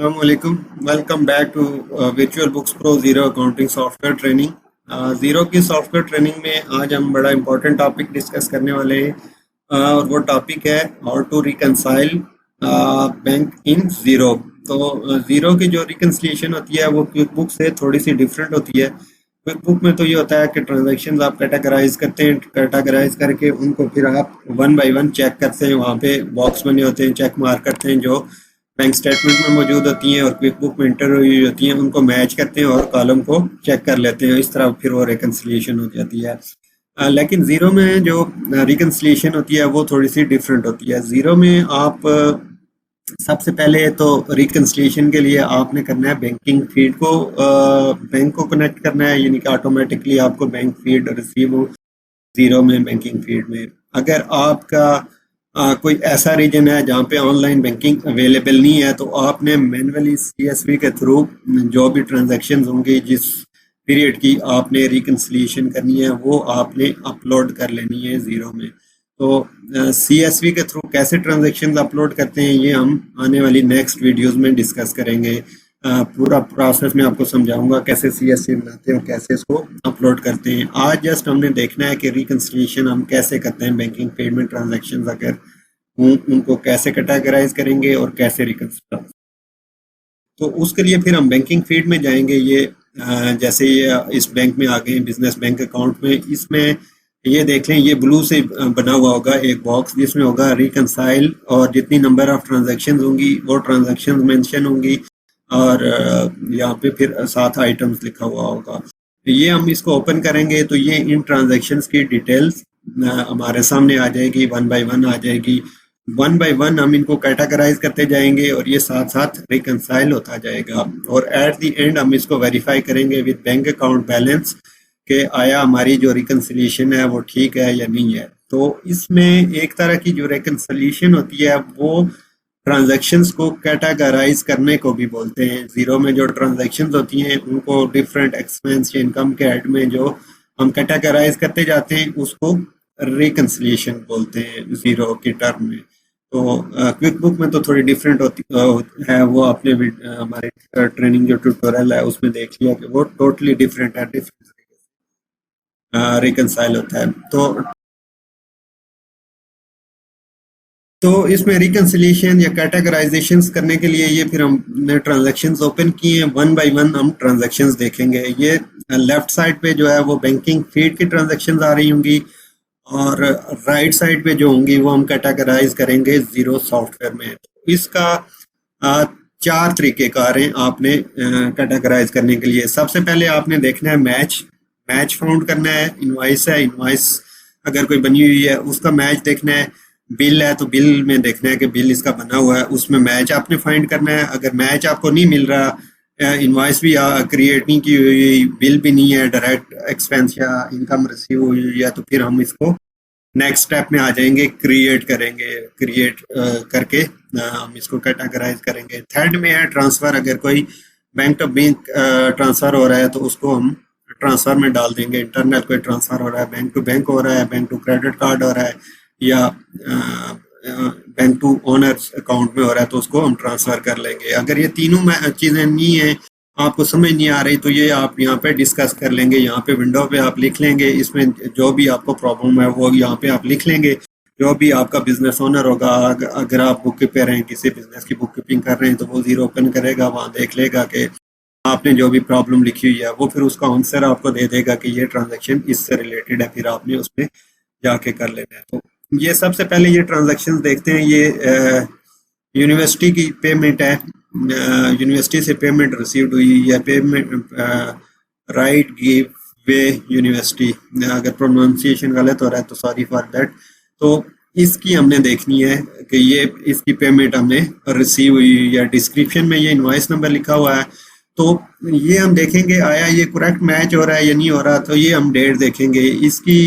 अस्सलामुअलैकुम। Welcome back to visual books pro Xero accounting software training. Xero की software training में आज हम बड़ा इंपॉर्टेंट टॉपिक डिस्कस करने वाले हैं। और वो टॉपिक है how to reconcile bank in Xero. तो ज़ीरो की जो रिकंसिलिएशन होती है वो क्विक बुक से थोड़ी सी डिफरेंट होती है। क्विक बुक में तो ये होता है कि ट्रांजैक्शंस आप कैटेगराइज करते हैं, कैटेगराइज करके उनको फिर आप वन बाय वन चेक करते हैं। वहाँ पे बॉक्स बने होते हैं, चेक मार्क करते हैं जो बैंक स्टेटमेंट में मौजूद होती हैं और क्विक बुक में इंटर हुई होती हैं, उनको मैच करते हैं और कॉलम को चेक कर लेते हैं। इस तरह फिर वो रिकंसिलिएशन हो जाती है। लेकिन ज़ीरो में जो रिकंसिलिएशन होती है वो थोड़ी सी डिफरेंट होती है। ज़ीरो में आप सबसे पहले तो रिकंसिलिएशन के लिए आपने करना है बैंकिंग फीड को, बैंक को कनेक्ट करना है, यानी कि ऑटोमेटिकली आपको बैंक फीड रिसीव हो ज़ीरो में, बैंकिंग फीड में। अगर आपका कोई ऐसा रीजन है जहाँ पे ऑनलाइन बैंकिंग अवेलेबल नहीं है तो आपने मैन्युअली सीएसवी के थ्रू जो भी ट्रांजैक्शंस होंगी, जिस पीरियड की आपने रिकंसिलिएशन करनी है, वो आपने अपलोड कर लेनी है ज़ीरो में। तो सीएसवी के थ्रू कैसे ट्रांजैक्शंस अपलोड करते हैं ये हम आने वाली नेक्स्ट वीडियोस में डिस्कस करेंगे। पूरा प्रोसेस मैं आपको समझाऊंगा कैसे सीएसवी बनाते हैं और कैसे इसको अपलोड करते हैं। आज जस्ट हमने देखना है कि रिकंसिलिएशन हम कैसे करते हैं, बैंकिंग पेमेंट ट्रांजैक्शंस अगर उनको कैसे कैटेगराइज करेंगे और कैसे रिकंसिल। तो उसके लिए फिर हम बैंकिंग फीड में जाएंगे। ये जैसे ये इस बैंक में आ गए, बिजनेस बैंक अकाउंट में, इसमें ये देख लें, ये ब्लू से बना हुआ होगा एक बॉक्स जिसमें होगा रिकंसाइल और जितनी नंबर ऑफ ट्रांजैक्शंस होंगी वो ट्रांजैक्शंस मेंशन होंगी और यहाँ पे फिर 7 आइटम्स लिखा हुआ होगा। ये हम इसको ओपन करेंगे तो ये इन ट्रांजैक्शंस की डिटेल्स हमारे सामने आ जाएगी, वन बाय वन आ जाएगी। वन बाय वन हम इनको कैटेगराइज करते जाएंगे और ये साथ साथ रिकंसाइल होता जाएगा और एट द एंड हम इसको वेरीफाई करेंगे विद बैंक अकाउंट बैलेंस कि आया हमारी जो रिकंसिलिएशन है वो ठीक है या नहीं है। तो इसमें एक तरह की जो रिकंसिलिएशन होती है वो ट्रांजैक्शंस को कैटेगराइज करने को भी बोलते हैं। ज़ीरो में जो ट्रांजैक्शंस होती हैं उनको डिफरेंट एक्सपेंस या इनकम के हेड में जो हम कैटेगराइज करते जाते हैं उसको रिकंसिलिएशन बोलते हैं ज़ीरो की टर्म में। तो क्विक बुक में तो थोड़ी डिफरेंट होती है, वो आपने हमारे ट्रेनिंग जो ट्यूटोरियल है उसमें देख लिया कि वो टोटली डिफरेंट है, डिफरेंट रिकंसाइल होता है। तो इसमें रिकंसिलिएशन या कैटेगराइजेशंस करने के लिए ये फिर हमने ट्रांजैक्शंस ओपन किए हैं, वन बाय वन हम ट्रांजैक्शंस देखेंगे। ये लेफ्ट साइड पे जो है वो बैंकिंग फीड की ट्रांजैक्शंस आ रही होंगी और राइट साइड पे जो होंगी वो हम कैटेगराइज करेंगे ज़ीरो सॉफ्टवेयर में। इसका 4 तरीक़ेकार हैं आपने कैटेगराइज करने के लिए। सबसे पहले आपने देखना है मैच फाउंड करना है। इनवॉइस है, इनवॉइस अगर कोई बनी हुई है उसका मैच देखना है। बिल है तो बिल में देखना है कि बिल इसका बना हुआ है, उसमें मैच आपने फाइंड करना है। अगर मैच आपको नहीं मिल रहा, इनवॉइस भी क्रिएट नहीं की हुई, बिल भी नहीं है, डायरेक्ट एक्सपेंस या इनकम रिसीव हुई है, तो फिर हम इसको नेक्स्ट स्टेप में आ जाएंगे, क्रिएट करेंगे। क्रिएट करके हम इसको कैटेगराइज करेंगे। थर्ड में है ट्रांसफ़र। अगर कोई बैंक टू बैंक ट्रांसफ़र हो रहा है तो उसको हम ट्रांसफ़र में डाल देंगे। इंटरनल कोई ट्रांसफ़र हो रहा है, बैंक टू बैंक हो रहा है, बैंक टू क्रेडिट कार्ड हो रहा है या बैंक टू ओनर्स अकाउंट में हो रहा है तो उसको हम ट्रांसफ़र कर लेंगे। अगर ये तीनों चीज़ें नहीं हैं, आपको समझ नहीं आ रही, तो ये आप यहाँ पे डिस्कस कर लेंगे। यहाँ पे विंडो पे आप लिख लेंगे, इसमें जो भी आपको प्रॉब्लम है वो यहाँ पे आप लिख लेंगे। जो भी आपका बिजनेस ओनर होगा, अगर आप बुक कीपर हैं, किसी बिजनेस की बुक कीपिंग कर रहे हैं, तो वो ज़ीरो ओपन करेगा, वहाँ देख लेगा कि आपने जो भी प्रॉब्लम लिखी हुई है वो फिर उसका आंसर आपको दे देगा कि ये ट्रांजैक्शन इससे रिलेटेड है, फिर आपने उसमें जाके कर लेना है। तो ये सबसे पहले ये ट्रांजैक्शंस देखते हैं। ये यूनिवर्सिटी की पेमेंट है, यूनिवर्सिटी से पेमेंट रिसीव्ड हुई या payment right give way university. अगर प्रोनाउंसिएशन गलत हो रहा है तो सॉरी फॉर दैट। तो इसकी हमने देखनी है कि ये इसकी पेमेंट हमने रिसीव हुई या डिस्क्रिप्शन में ये इनवॉइस नंबर लिखा हुआ है, तो ये हम देखेंगे आया ये करेक्ट मैच हो रहा है या नहीं हो रहा। तो ये हम डेट देखेंगे। इसकी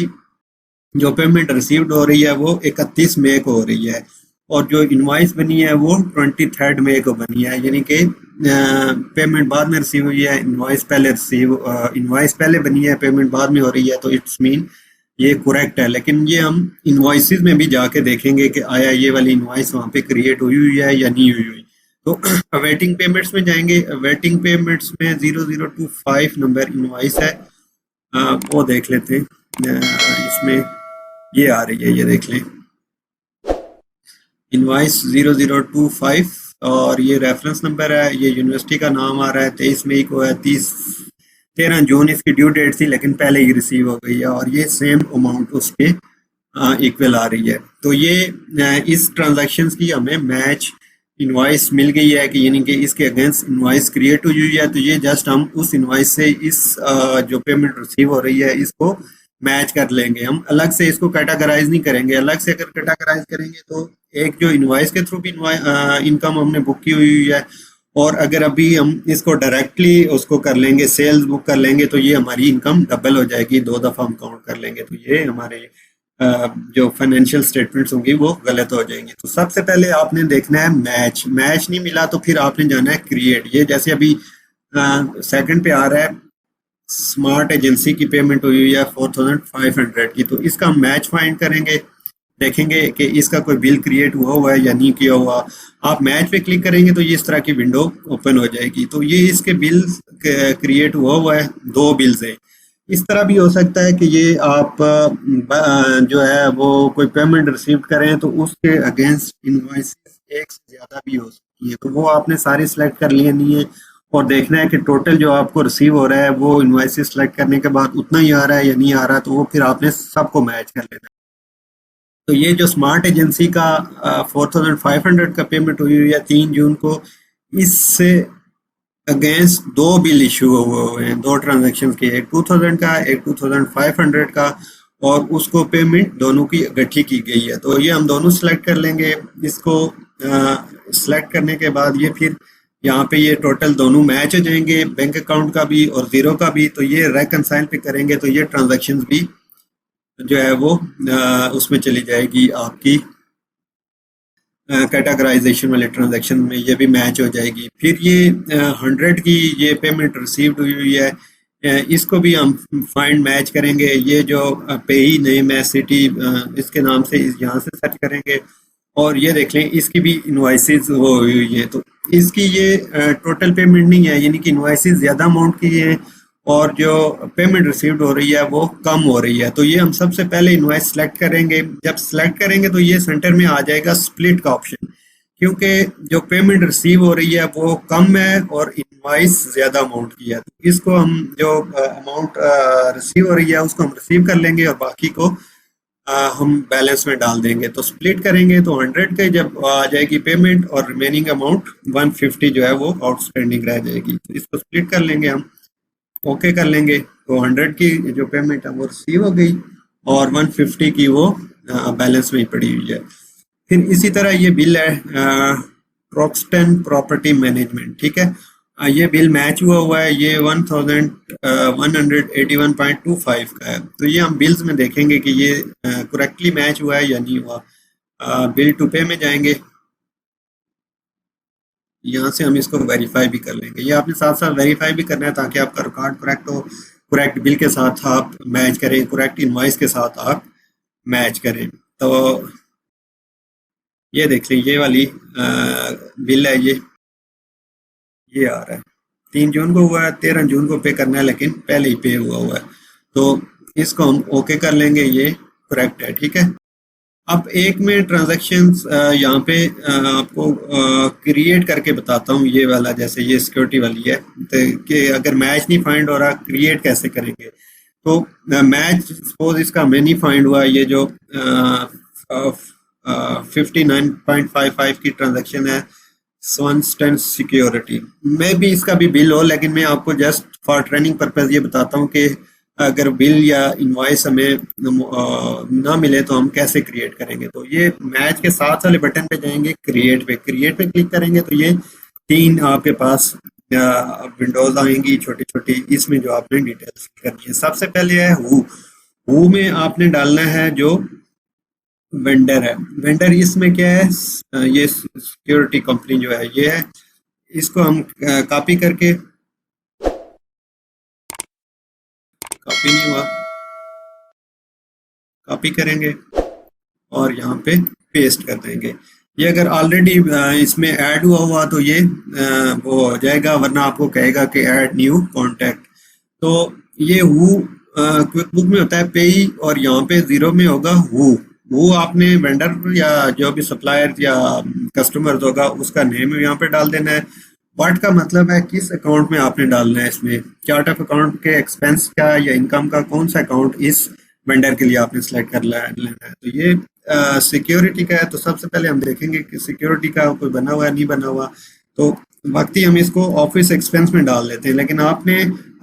जो पेमेंट रिसीव्ड हो रही है वो 31 मई को हो रही है और जो इनवॉइस बनी है वो 23 मई को बनी है, यानी कि पेमेंट बाद में रिसीव हुई है, इनवॉइस पहले बनी है, पेमेंट बाद में हो रही है, तो इट्स मीन ये करेक्ट है। लेकिन ये हम इनवॉइसेस में भी जाके देखेंगे कि आया ये वाली इनवॉइस वहाँ पे क्रिएट हुई है या नहीं हुई। तो अवेटिंग पेमेंट्स में जाएंगे। अवेटिंग पेमेंट्स में 0025 नंबर इनवाइस है, वो देख लेते हैं। इसमें ये आ रही है, ये देख लें, इनवाइस 0025, और ये रेफरेंस नंबर है, ये यूनिवर्सिटी का नाम आ रहा है, 23 मई को है, 13 जून इसकी ड्यू डेट थी लेकिन पहले ही रिसीव हो गई है, और ये सेम अमाउंट उसके इक्वल आ रही है। तो ये इस ट्रांजैक्शंस की हमें मैच इनवॉइस मिल गई है कि यानी कि इसके अगेंस्ट इनवॉइस क्रिएट हुई है। तो ये जस्ट हम उस इनवॉइस से इस जो पेमेंट रिसीव हो रही है इसको मैच कर लेंगे। हम अलग से इसको कैटेगराइज नहीं करेंगे। अलग से अगर कैटेगराइज करेंगे तो एक जो इनवॉइस के थ्रू भी इनकम हमने बुक की हुई है, और अगर अभी हम इसको डायरेक्टली उसको कर लेंगे, सेल्स बुक कर लेंगे, तो ये हमारी इनकम डबल हो जाएगी। दो दफा हम काउंट कर लेंगे तो ये हमारे जो फाइनेंशियल स्टेटमेंट्स होंगी वो गलत हो जाएंगी। तो सबसे पहले आपने देखना है मैच। मैच नहीं मिला तो फिर आपने जाना है क्रिएट। ये जैसे अभी सेकंड पे आ रहा है, स्मार्ट एजेंसी की पेमेंट हुई है 4500 की, तो इसका हम मैच फाइंड करेंगे, देखेंगे कि इसका कोई बिल क्रिएट हुआ हुआ है या नहीं किया हुआ। आप मैच पे क्लिक करेंगे तो ये इस तरह की विंडो ओपन हो जाएगी। तो ये इसके बिल क्रिएट हुआ है, दो बिल्स हैं। इस तरह भी हो सकता है कि ये आप जो है वो कोई पेमेंट रिसीव करें तो उसके अगेंस्ट इनवॉइस एक से ज्यादा भी हो सकती है, तो वो आपने सारी सिलेक्ट कर लिए नहीं है, और देखना है कि टोटल जो आपको रिसीव हो रहा है वो इनवॉइस सिलेक्ट करने के बाद उतना ही आ रहा है या नहीं आ रहा है, तो वो फिर आपने सबको मैच कर लेना है। तो ये जो स्मार्ट एजेंसी का 4500 का पेमेंट हुई है 3 जून को, इससे अगेंस्ट दो बिल इशू हुए हुए हैं, दो ट्रांजैक्शन के, एक 2000 का, एक 2500 का, और उसको पेमेंट दोनों की इकट्ठी की गई है। तो ये हम दोनों सिलेक्ट कर लेंगे। इसको सिलेक्ट करने के बाद ये फिर यहाँ पे ये टोटल दोनों मैच हो जाएंगे, बैंक अकाउंट का भी और जीरो का भी। तो ये रेकनसाइल पे करेंगे तो ये ट्रांजैक्शन भी जो है वो उसमें चली जाएगी आपकी कैटेगराइजेशन वाले ट्रांजैक्शन में, ये भी मैच हो जाएगी। फिर ये 100 की ये पेमेंट रिसीव्ड हुई है, इसको भी हम फाइंड मैच करेंगे। ये जो पेई नेम है, सिटी, इसके नाम से यहाँ से सर्च करेंगे, और ये देख लें इसकी भी इनवाइसेस वो हुई है। तो इसकी ये टोटल पेमेंट नहीं है, यानी कि इनवाइसेस ज़्यादा अमाउंट की है और जो पेमेंट रिसीव्ड हो रही है वो कम हो रही है। तो ये हम सबसे पहले इनवाइस सेलेक्ट करेंगे। जब सेलेक्ट करेंगे तो ये सेंटर में आ जाएगा स्प्लिट का ऑप्शन, क्योंकि जो पेमेंट रिसीव हो रही है वो कम है और इनवाइस ज़्यादा अमाउंट की है। तो इसको हम जो अमाउंट रिसीव हो रही है उसको हम रिसीव कर लेंगे और बाकी को हम बैलेंस में डाल देंगे। तो स्प्लिट करेंगे तो 100 के जब आ जाएगी पेमेंट और रिमेनिंग अमाउंट 150 जो है वो आउटस्टैंडिंग रह जाएगी। तो इसको स्प्लिट कर लेंगे हम, ओके कर लेंगे। तो 100 की जो पेमेंट है वो रिसीव हो गई और 150 की वो बैलेंस में ही पड़ी हुई है। फिर इसी तरह ये बिल है ट्रॉक्सटन प्रॉपर्टी मैनेजमेंट, ठीक है। ये बिल मैच हुआ है, ये 1181.25 का है। तो ये हम बिल्स में देखेंगे कि ये करेक्टली मैच हुआ है या नहीं हुआ। बिल टू पे में जाएंगे, यहाँ से हम इसको वेरीफाई भी कर लेंगे। ये आपने साथ साथ वेरीफाई भी करना है ताकि आपका रिकॉर्ड करेक्ट हो, करेक्ट बिल के साथ आप मैच करें, करेक्ट इनवॉइस के साथ आप मैच करें। तो ये देख लीजिए, ये वाली बिल है, ये आ रहा है 3 जून को हुआ है, 13 जून को पे करना है लेकिन पहले ही पे हुआ है। तो इसको हम ओके कर लेंगे, ये करेक्ट है, ठीक है। अब एक में ट्रांजैक्शंस यहाँ पे आपको क्रिएट करके बताता हूँ। ये वाला जैसे ये सिक्योरिटी वाली है, तो कि अगर मैच नहीं फाइंड हो रहा क्रिएट कैसे करेंगे। तो मैच सपोज इसका हमें नहीं फाइंड हुआ, ये जो 59.55 की ट्रांजैक्शन है सॉन्स्टेंट सिक्योरिटी में भी इसका भी बिल हो, लेकिन मैं आपको जस्ट फॉर ट्रेनिंग पर्पज ये बताता हूँ कि अगर बिल या इनवॉइस हमें ना मिले तो हम कैसे क्रिएट करेंगे। तो ये मैच के साथ वाले बटन पे जाएंगे, क्रिएट पे क्लिक करेंगे तो ये 3 आपके पास विंडोज आएंगी छोटी छोटी, इसमें जो आपने डिटेल्स करनी है। सबसे पहले है हु में आपने डालना है जो वेंडर है। वेंडर इसमें क्या है, ये सिक्योरिटी कंपनी जो है ये है। इसको हम कॉपी करके, कॉपी नहीं हुआ, कॉपी करेंगे और यहाँ पे पेस्ट कर देंगे। ये अगर ऑलरेडी इसमें ऐड हुआ हुआ तो ये वो हो जाएगा, वरना आपको कहेगा कि ऐड न्यू कॉन्टैक्ट। तो ये हु क्विक बुक में होता है पेई, और यहाँ पे जीरो में होगा हु आपने वेंडर या जो भी सप्लायर या कस्टमर होगा उसका नेम यहाँ पे डाल देना है। व्हाट का मतलब है किस अकाउंट में आपने डालना है, इसमें चार्ट ऑफ अकाउंट के एक्सपेंस का या इनकम का कौन सा अकाउंट इस वेंडर के लिए आपने सेलेक्ट कर लेना है। तो ये सिक्योरिटी का है, तो सबसे पहले हम देखेंगे कि सिक्योरिटी का कोई बना हुआ है नहीं बना हुआ। तो वक्ती हम इसको ऑफिस एक्सपेंस में डाल देते हैं, लेकिन आपने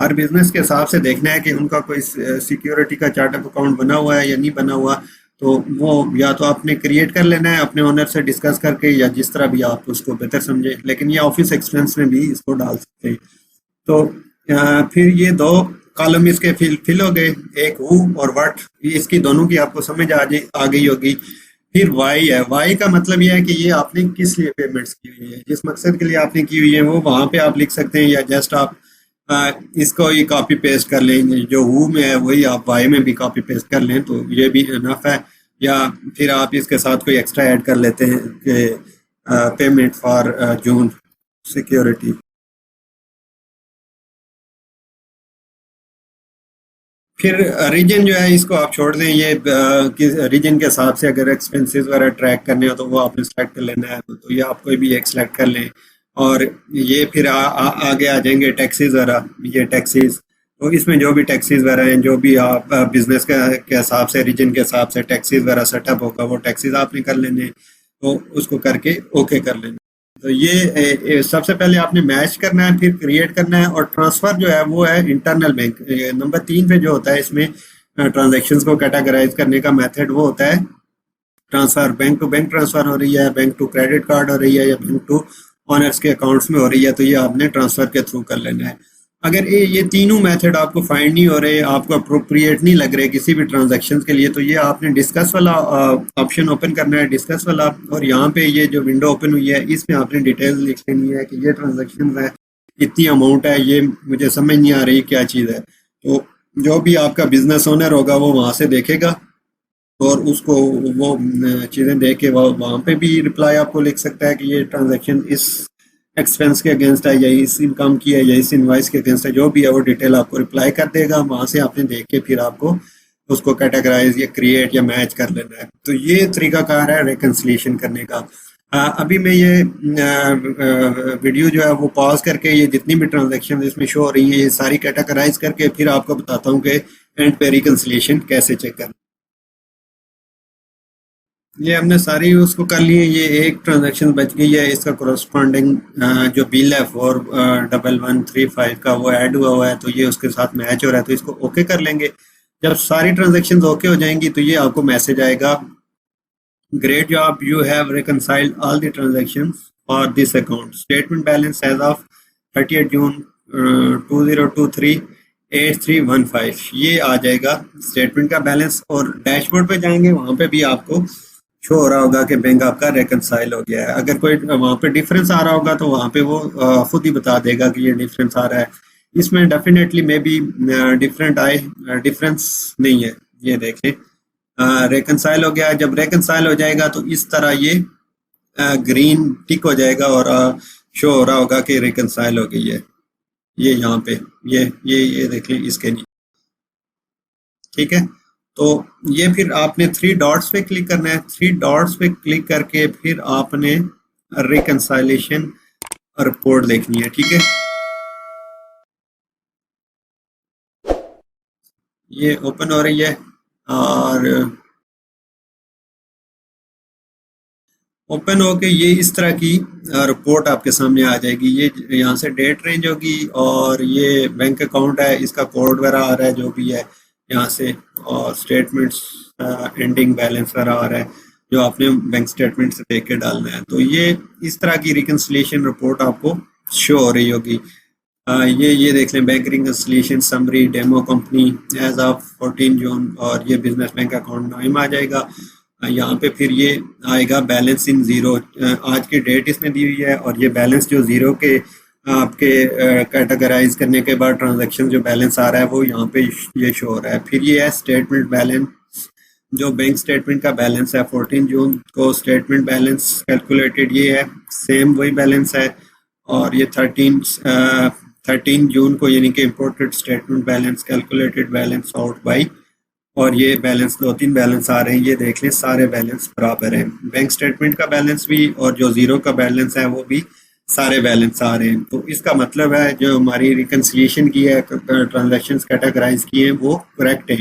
हर बिजनेस के हिसाब से देखना है कि उनका कोई सिक्योरिटी का चार्ट ऑफ अकाउंट बना हुआ है या नहीं बना हुआ। तो वो या तो आपने क्रिएट कर लेना है अपने ओनर से डिस्कस करके, या जिस तरह भी आप उसको बेहतर समझे, लेकिन ये ऑफिस एक्सपेंस में भी इसको डाल सकते हैं। तो फिर ये दो कॉलम इसके फिल हो गए, एक हु और व्हाट, इसकी दोनों की आपको समझ आ गई होगी। फिर वाई है, वाई का मतलब ये है कि ये आपने किस लिए पेमेंट्स की हुई है, जिस मकसद के लिए आपने की हुई है वो वहां पे आप लिख सकते हैं, या जस्ट आप इसको ही कॉपी पेस्ट कर लें, जो हु में है वही आप वाई में भी कॉपी पेस्ट कर लें, तो ये भी इनफ है। या फिर आप इसके साथ कोई एक्स्ट्रा ऐड कर लेते हैं कि पेमेंट फॉर जून सिक्योरिटी। फिर रीजन जो है इसको आप छोड़ दें, ये किस रीजन के हिसाब से अगर एक्सपेंसेस वगैरह ट्रैक करने हो तो वो आपने सेलेक्ट कर लेना है, तो ये आप कोई भी एक सेलेक्ट कर लें। और ये फिर आगे आ जाएंगे टैक्सेस वगैरह, ये टैक्सेस, तो इसमें जो भी टैक्सेस वगैरह हैं, जो भी आप बिजनेस के हिसाब से रीजन के हिसाब से टैक्सेस वगैरह सेटअप होगा वो टैक्सेस आपने कर लेने, तो उसको करके ओके कर लेना। तो ये सबसे पहले आपने मैच करना है, फिर क्रिएट करना है, और ट्रांसफर जो है वो है इंटरनल बैंक। नंबर 3 पे जो होता है इसमें ट्रांजैक्शंस को कैटेगराइज करने का मेथड वो होता है transfer. Bank to bank transfer हो रही है, बैंक टू क्रेडिट कार्ड हो रही है, या बैंक टू ऑनर्स के अकाउंट्स में हो रही है, तो ये आपने ट्रांसफर के थ्रू कर लेना है। अगर ये तीनों मेथड आपको फाइंड नहीं हो रहे, आपको अप्रोप्रिएट नहीं लग रहे किसी भी ट्रांजैक्शन के लिए, तो ये आपने डिस्कस वाला ऑप्शन ओपन करना है, डिस्कस वाला, और यहाँ पे ये जो विंडो ओपन हुई है इसमें आपने डिटेल्स लिख लेनी है कि ये ट्रांजैक्शन है, इतनी अमाउंट है, ये मुझे समझ नहीं आ रही क्या चीज़ है। तो जो भी आपका बिजनेस ओनर होगा वो वहाँ से देखेगा, और उसको वो चीज़ें देख के वो वहाँ पे भी रिप्लाई आपको लिख सकता है कि ये ट्रांजैक्शन इस एक्सपेंस के अगेंस्ट है, या इस इनकम की है, या इस इनवाइस के अगेंस्ट है, जो भी है वो डिटेल आपको रिप्लाई कर देगा। वहाँ से आपने देख के फिर आपको उसको कैटेगराइज या क्रिएट या मैच कर लेना है। तो ये तरीकाकार है रिकन्सिलिएशन करने का। अभी मैं ये वीडियो जो है वो पॉज करके ये जितनी भी ट्रांजैक्शन इसमें शो हो रही है ये सारी कैटेगराइज करके फिर आपको बताता हूँ कि एंड पे रिकन्सिलिएशन कैसे चेक करना। ये हमने सारी उसको कर ली है, ये एक ट्रांजैक्शन बच गई है, इसका कोरस्पॉन्डिंग जो बिल है 4135 का वो ऐड हुआ है, तो ये उसके साथ मैच हो रहा है, तो इसको ओके कर लेंगे। जब सारी ट्रांजैक्शन ओके हो जाएंगी तो ये आपको मैसेज आएगा, great job, you have reconciled all the transactions for this account, statement balance as of 30 June 2023 8315, ये आ जाएगा स्टेटमेंट का बैलेंस। और डैशबोर्ड पे जाएंगे, वहां पे भी आपको शो हो रहा होगा कि बैंक आपका रेकनसाइल हो गया है। अगर कोई वहाँ पे डिफरेंस आ रहा होगा तो वहाँ पे वो खुद ही बता देगा कि ये डिफरेंस आ रहा है। इसमें डेफिनेटली मे बी डिफरेंट आए, डिफरेंस नहीं है, ये देखें रेकनसाइल हो गया। जब रेकनसाइल हो जाएगा तो इस तरह ये ग्रीन टिक हो जाएगा और शो हो रहा होगा कि रेकनसाइल हो गई है। ये यहाँ पे ये देख लें इसके नीचे, ठीक है। तो ये फिर आपने 3 डॉट्स पे क्लिक करना है, 3 डॉट्स पे क्लिक करके फिर आपने रिकंसाइलेशन रिपोर्ट देखनी है, ठीक है। ये ओपन हो रही है, और ओपन होके ये इस तरह की रिपोर्ट आपके सामने आ जाएगी। ये यहाँ से डेट रेंज होगी, और ये बैंक अकाउंट है, इसका कोड वगैरह आ रहा है जो भी है यहाँ से, और स्टेटमेंट्स एंडिंग बैलेंस वगैरह आ रहा है जो आपने बैंक स्टेटमेंट से देख के डालना है। तो ये इस तरह की रिकन्सिलिएशन रिपोर्ट आपको शो हो रही होगी। ये देख लें, bank reconciliation summary demo company as of 14 June, और ये बिजनेस बैंक अकाउंट नाम आ जाएगा। यहाँ पे फिर ये आएगा बैलेंस इन जीरो, आज की डेट इसमें दी हुई है, और ये बैलेंस जो जीरो के आपके कैटेगराइज करने के बाद ट्रांजैक्शन जो बैलेंस आ रहा है वो यहाँ पे ये शो हो रहा है। फिर ये है स्टेटमेंट बैलेंस जो बैंक स्टेटमेंट का बैलेंस है 14 जून को स्टेटमेंट बैलेंस कैलकुलेटेड ये है, सेम वही बैलेंस है। और ये 13 जून को यानी कि imported statement balance calculated balance out by, और ये बैलेंस 2-3 बैलेंस आ रहे हैं, ये देख लें सारे बैलेंस बराबर हैं। बैंक स्टेटमेंट का बैलेंस भी और जो ज़ीरो का बैलेंस है वो भी सारे बैलेंस आ रहे हैं। तो इसका मतलब है जो हमारी रिकन्सिलिएशन की है, ट्रांजैक्शंस कैटेगराइज किए हैं, वो करेक्ट है।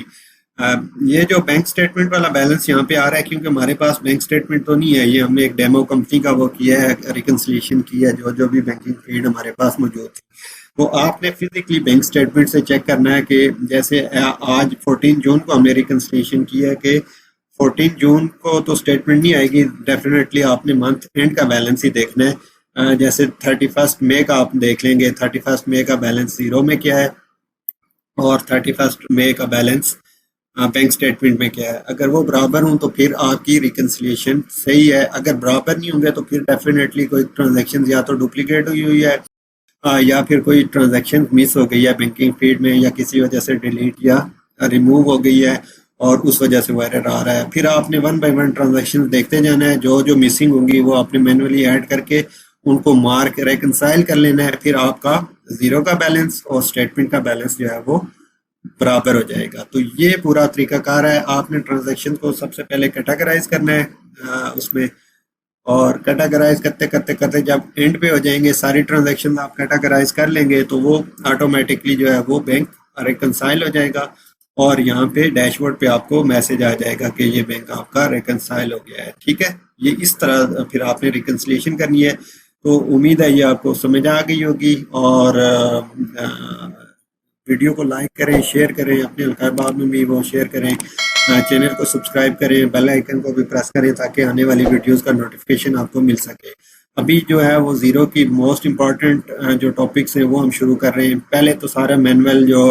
ये जो बैंक स्टेटमेंट वाला बैलेंस यहाँ पे आ रहा है क्योंकि हमारे पास बैंक स्टेटमेंट तो नहीं है, ये हमने एक डेमो कंपनी का वो किया है, रिकन्सिलिएशन किया है, जो भी बैंकिंग फीड हमारे पास मौजूद थी। तो आपने फिजिकली बैंक स्टेटमेंट से चेक करना है कि जैसे आज 14 जून को हमने रिकन्सिलिएशन किया है कि 14 जून को तो स्टेटमेंट नहीं आएगी, डेफिनेटली आपने मंथ एंड का बैलेंस ही देखना है। जैसे 31 मई का आप देख लेंगे, 31 मई का बैलेंस ज़ीरो में क्या है और 31 मई का बैलेंस बैंक स्टेटमेंट में क्या है। अगर वो बराबर हों तो फिर आपकी रिकन्सिलिएशन सही है, अगर बराबर नहीं होंगे तो फिर डेफिनेटली कोई ट्रांजैक्शन या तो डुप्लीकेट हुई है या फिर कोई ट्रांजैक्शन मिस हो गई है बैंकिंग फीड में, या किसी वजह से डिलीट या रिमूव हो गई है और उस वजह से वो एरर आ रहा है। फिर आपने 1 बाय 1 ट्रांजैक्शन देखते जाना है, जो जो मिसिंग होंगी वो आपने मैनुअली ऐड करके उनको मार्क रेकनसाइल कर लेना है, फिर आपका ज़ीरो का बैलेंस और स्टेटमेंट का बैलेंस जो है वो बराबर हो जाएगा। तो ये पूरा तरीकाकार है। आपने ट्रांजैक्शन को सबसे पहले कैटेगराइज करना है उसमें, और कैटेगराइज करते करते करते जब एंड पे हो जाएंगे सारी ट्रांजैक्शन आप कैटेगराइज कर लेंगे तो वो ऑटोमेटिकली जो है वो बैंक रिकनसाइल हो जाएगा और यहाँ पे डैशबोर्ड पे आपको मैसेज आ जाएगा कि ये बैंक आपका रिकनसाइल हो गया है। ठीक है, ये इस तरह फिर आपने रिकन्सिलिएशन करनी है। तो उम्मीद है ये आपको समझ आ गई होगी, और वीडियो को लाइक करें, शेयर करें, अपने अहबाब में भी वो शेयर करें, चैनल को सब्सक्राइब करें, बेल आइकन को भी प्रेस करें ताकि आने वाली वीडियोस का नोटिफिकेशन आपको मिल सके। अभी जो है वो ज़ीरो की मोस्ट इम्पॉर्टेंट जो टॉपिक्स हैं वो हम शुरू कर रहे हैं। पहले तो सारा मैनुअल जो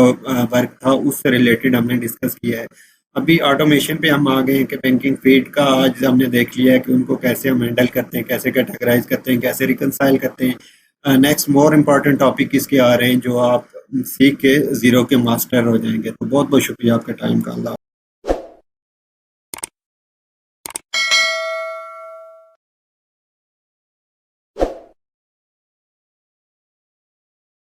वर्क था उससे रिलेटेड हमने डिस्कस किया है। अभी ऑटोमेशन पे हम आ गए हैं कि बैंकिंग फीड का आज हमने देख लिया है कि उनको कैसे हम हैंडल करते हैं, कैसे कैटेगराइज करते हैं, कैसे रिकनसाइल करते हैं। नेक्स्ट मोर इम्पॉर्टेंट टॉपिक इसके आ रहे हैं जो आप सीख के ज़ीरो के मास्टर हो जाएंगे। तो बहुत बहुत शुक्रिया आपके टाइम का। अल्लाह।